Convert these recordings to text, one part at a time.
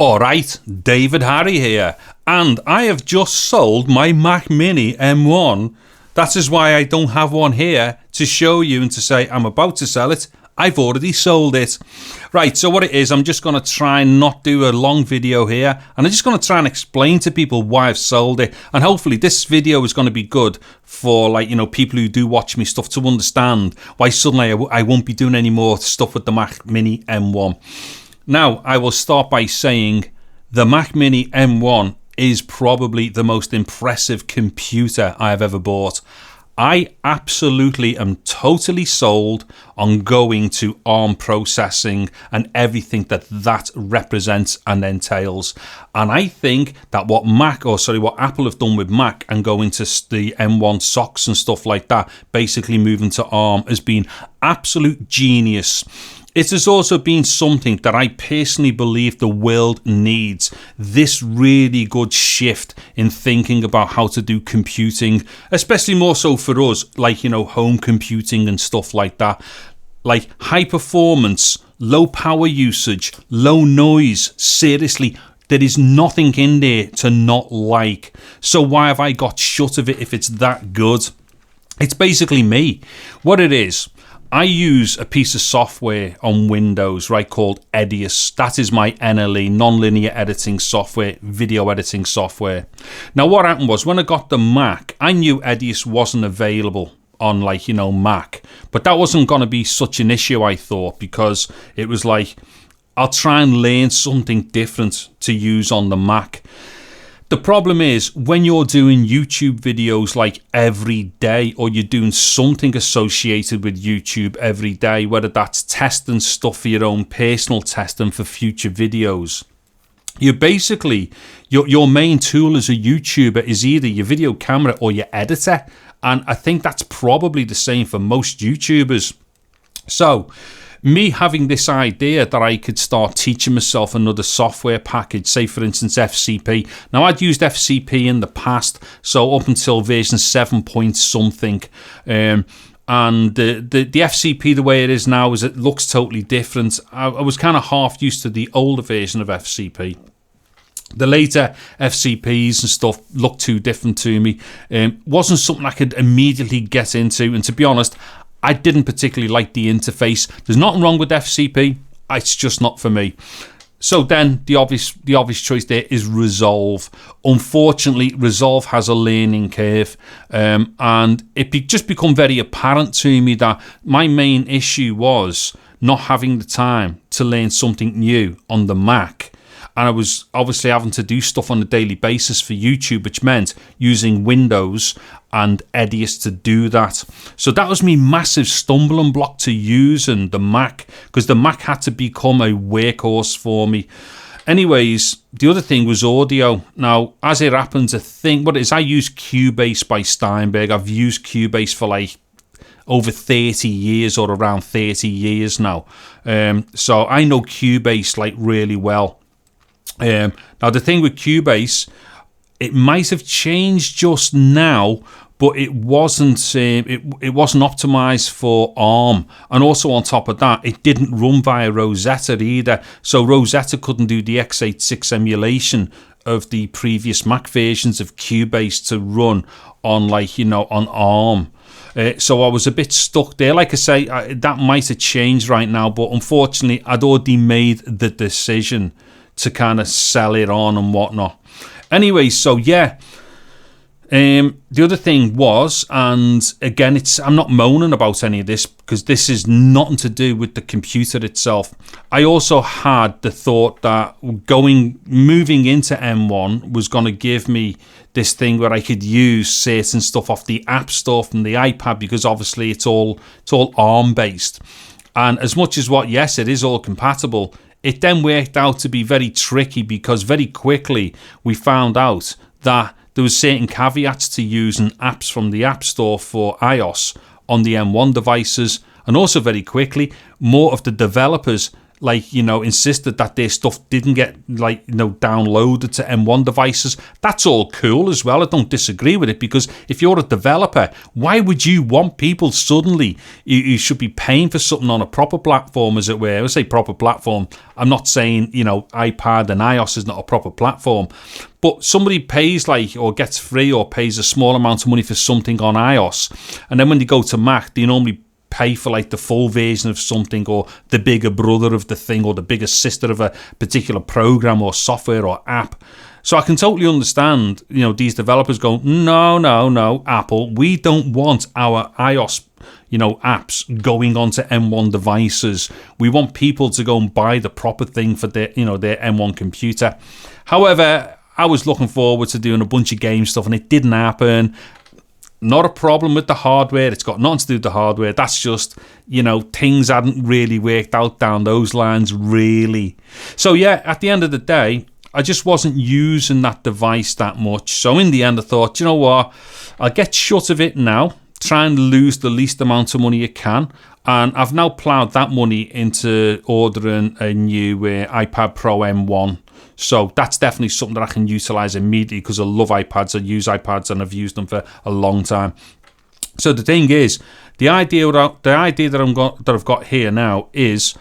Alright, David Harry here, and I have just sold my Mac Mini M1. That is why I don't have one here to show you and to say I'm about to sell it. I've already sold it. Right, so what it is, I'm just going to try and not do a long video here, and I'm just going to try and explain to people why I've sold it, and hopefully this video is going to be good for, like, you know, people who do watch me stuff to understand why suddenly I won't be doing any more stuff with the Mac Mini M1. Now, I will start by saying the Mac Mini M1 is probably the most impressive computer I have ever bought. I absolutely am totally sold on going to ARM processing and everything that represents and entails. And I think that what Apple have done with Mac and going to the M1 socks and stuff like that, basically moving to ARM, has been absolute genius. It has also been something that I personally believe the world needs, this really good shift in thinking about how to do computing, especially more so for us, like, you know, home computing and stuff like that. Like high performance, low power usage, low noise. Seriously, there is nothing in there to not like. So why have I got shut of it if it's that good? It's basically me. What it is, I use a piece of software on Windows, right, called Edius. That is my NLE, non-linear editing software, video editing software. Now, what happened was, when I got the Mac, I knew Edius wasn't available on, like, you know, Mac. But that wasn't going to be such an issue, I thought, because it was like, I'll try and learn something different to use on the Mac. The problem is, when you're doing YouTube videos like every day, or you're doing something associated with YouTube every day, whether that's testing stuff for your own personal testing for future videos, you basically, your main tool as a YouTuber is either your video camera or your editor. And I think that's probably the same for most YouTubers. So, me having this idea that I could start teaching myself another software package, say for instance FCP. Now, I'd used FCP in the past, so up until version 7 point something. And the FCP, the way it is now, is it looks totally different. I was kind of half used to the older version of FCP. The later FCPs and stuff looked too different to me. Wasn't something I could immediately get into, and to be honest, I didn't particularly like the interface. There's nothing wrong with FCP. It's just not for me. So then the obvious choice there is Resolve. Unfortunately, Resolve has a learning curve, and it just become very apparent to me that my main issue was not having the time to learn something new on the Mac. And I was obviously having to do stuff on a daily basis for YouTube, which meant using Windows and Edius to do that. So that was my massive stumbling block to using the Mac, because the Mac had to become a workhorse for me. Anyways, the other thing was audio. Now, as it happens, I use Cubase by Steinberg. I've used Cubase for like over 30 years or around 30 years now. So I know Cubase like really well. Now, the thing with Cubase, it might have changed just now, but it wasn't optimized for ARM, and also on top of that, it didn't run via Rosetta either. So Rosetta couldn't do the x86 emulation of the previous Mac versions of Cubase to run on, like, you know, on ARM. So I was a bit stuck there. Like I say, that might have changed right now, but unfortunately, I'd already made the decision to kind of sell it on and whatnot. Anyway, so yeah, the other thing was, and again, I'm not moaning about any of this because this is nothing to do with the computer itself. I also had the thought that moving into M1 was going to give me this thing where I could use certain stuff off the App Store from the iPad, because obviously it's all ARM based. And as much as yes, it is all compatible, it then worked out to be very tricky, because very quickly we found out that there was certain caveats to using apps from the App Store for iOS on the M1 devices, and also very quickly more of the developers like, you know, insisted that their stuff didn't get, like, you know, downloaded to M1 devices. That's all cool as well. I don't disagree with it, because if you're a developer, why would you want people suddenly, you should be paying for something on a proper platform, as it were. I would say proper platform. I'm not saying, you know, iPad and iOS is not a proper platform, but somebody pays, like, or gets free or pays a small amount of money for something on iOS, and then when they go to Mac, they normally pay for, like, the full version of something, or the bigger brother of the thing, or the bigger sister of a particular program or software or app. So I can totally understand, you know, these developers go, no, Apple, we don't want our iOS, you know, apps going onto M1 devices. We want people to go and buy the proper thing for their, you know, their M1 computer. However, I was looking forward to doing a bunch of game stuff, and it didn't happen. Not a problem with the hardware. It's got nothing to do with the hardware. That's just, you know, things hadn't really worked out down those lines, really. So yeah, at the end of the day, I just wasn't using that device that much. So in the end, I thought, you know what, I'll get shut of it now, try and lose the least amount of money you can. And I've now ploughed that money into ordering a new iPad Pro M1. So that's definitely something that I can utilise immediately, because I love iPads, I use iPads, and I've used them for a long time. So the thing is, the idea that I've got here now is,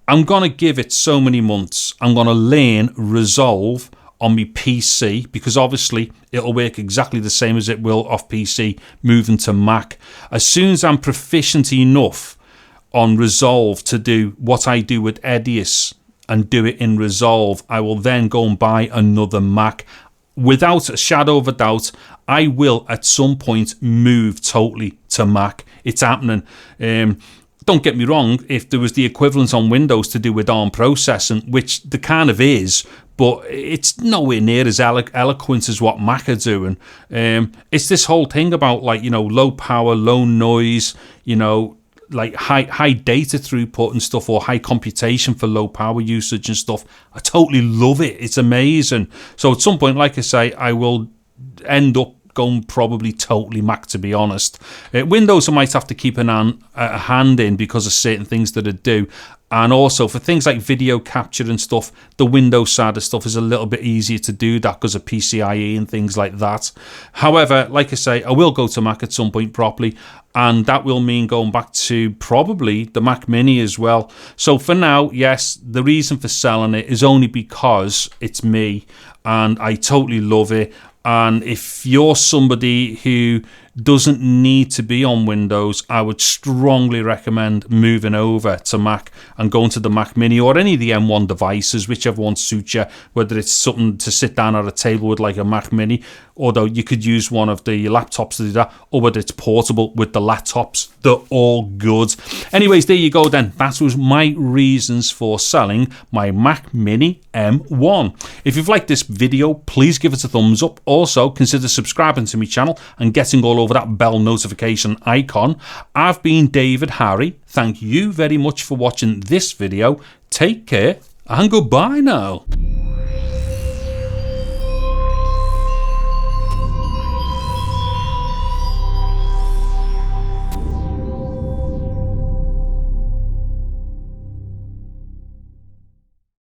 I'm going to give it so many months. I'm going to learn Resolve on my PC, because obviously it'll work exactly the same as it will off PC moving to Mac. As soon as I'm proficient enough on Resolve to do what I do with Edius and do it in Resolve, I will then go and buy another Mac. Without a shadow of a doubt, I will at some point move totally to Mac. It's happening. Don't get me wrong, if there was the equivalent on Windows to do with ARM processing, which there kind of is, but it's nowhere near as eloquent as what Mac are doing. It's this whole thing about, like, you know, low power, low noise, you know, like high data throughput and stuff, or high computation for low power usage and stuff. I totally love it. It's amazing. So at some point, like I say, I will end up going probably totally Mac, to be honest. Windows I might have to keep a hand in because of certain things that I do. And also for things like video capture and stuff, the Windows side of stuff is a little bit easier to do that because of PCIe and things like that. However, like I say, I will go to Mac at some point properly, and that will mean going back to probably the Mac Mini as well. So for now, yes, the reason for selling it is only because it's me and I totally love it. And if you're somebody who doesn't need to be on Windows, I would strongly recommend moving over to Mac and going to the Mac Mini or any of the M1 devices, whichever one suits you, whether it's something to sit down at a table with like a Mac Mini, although you could use one of the laptops to do that, or whether it's portable with the laptops. They're all good. Anyways, there you go then. That was my reasons for selling my Mac Mini M1. If you've liked this video, please give it a thumbs up. Also, consider subscribing to my channel and getting all over that bell notification icon. I've been David Harry. Thank you very much for watching this video. Take care and goodbye now.